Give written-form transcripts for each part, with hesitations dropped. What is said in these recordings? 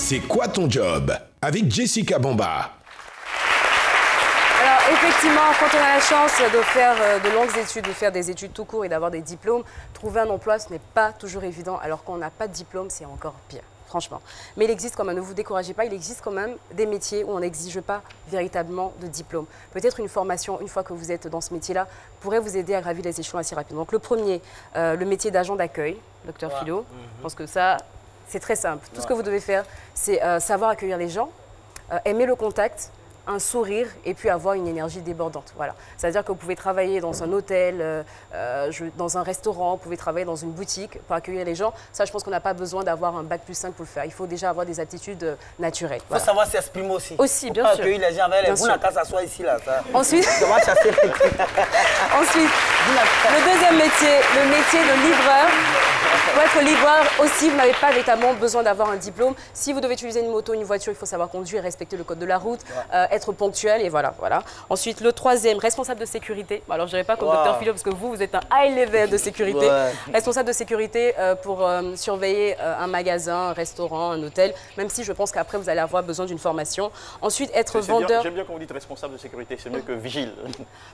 C'est quoi ton job? Avec Jessica Bamba. Alors effectivement, quand on a la chance de faire de longues études, de faire des études tout court et d'avoir des diplômes, trouver un emploi, ce n'est pas toujours évident. Alors qu'on n'a pas de diplôme, c'est encore pire, franchement. Mais il existe quand même, ne vous découragez pas, il existe quand même des métiers où on n'exige pas véritablement de diplôme. Peut-être une formation, une fois que vous êtes dans ce métier-là, pourrait vous aider à gravir les échelons assez rapidement. Donc le premier, le métier d'agent d'accueil, docteur Philo. Je pense que ça, c'est très simple. Tout ce que vous devez faire, c'est savoir accueillir les gens, aimer le contact, un sourire et puis avoir une énergie débordante. Voilà. C'est-à-dire que vous pouvez travailler dans un hôtel, dans un restaurant, vous pouvez travailler dans une boutique pour accueillir les gens. Ça, je pense qu'on n'a pas besoin d'avoir un bac+5 pour le faire. Il faut déjà avoir des aptitudes naturelles. Il faut savoir s'exprimer aussi. Aussi, bien sûr. Accueillir les gens avec les vous n'avez qu'à s'asseoir ici là. Ça. Ensuite, chasser les... ensuite, le deuxième métier, le métier de livreur. Pour être livreur aussi, vous n'avez pas véritablement besoin d'avoir un diplôme. Si vous devez utiliser une moto, une voiture, il faut savoir conduire, respecter le code de la route, être ponctuel et voilà. Ensuite, le troisième, responsable de sécurité. Alors, je ne dirais pas comme docteur Philo parce que vous êtes un high level de sécurité. Responsable de sécurité pour surveiller un magasin, un restaurant, un hôtel, même si je pense qu'après, vous allez avoir besoin d'une formation. Ensuite, être vendeur. J'aime bien quand vous dites responsable de sécurité, c'est mieux que vigile.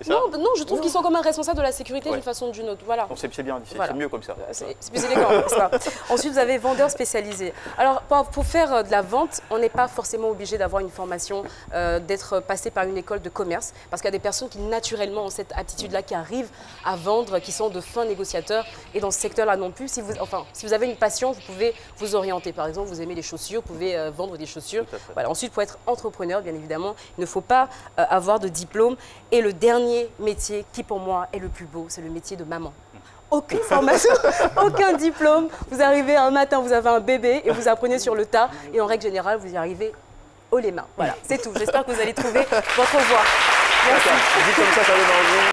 Non, je trouve qu'ils sont comme un responsable de la sécurité d'une façon ou d'une autre. Voilà. C'est bien, c'est mieux comme ça. C'est plus élégant, n'est-ce pas? Ensuite, vous avez vendeur spécialisé. Alors, pour faire de la vente, on n'est pas forcément obligé d'avoir une formation, d'être passé par une école de commerce, parce qu'il y a des personnes qui naturellement ont cette aptitude-là, qui arrivent à vendre, qui sont de fins négociateurs. Et dans ce secteur-là non plus, si vous avez une passion, vous pouvez vous orienter. Par exemple, vous aimez les chaussures, vous pouvez vendre des chaussures. Voilà. Ensuite, pour être entrepreneur, bien évidemment, il ne faut pas avoir de diplôme. Et le dernier métier qui, pour moi, est le plus beau, c'est le métier de maman. Aucune formation, aucun diplôme. Vous arrivez un matin, vous avez un bébé et vous apprenez sur le tas. Et en règle générale, vous y arrivez haut les mains. Voilà, c'est tout. J'espère que vous allez trouver votre voie. Merci. Dit comme ça donne envie.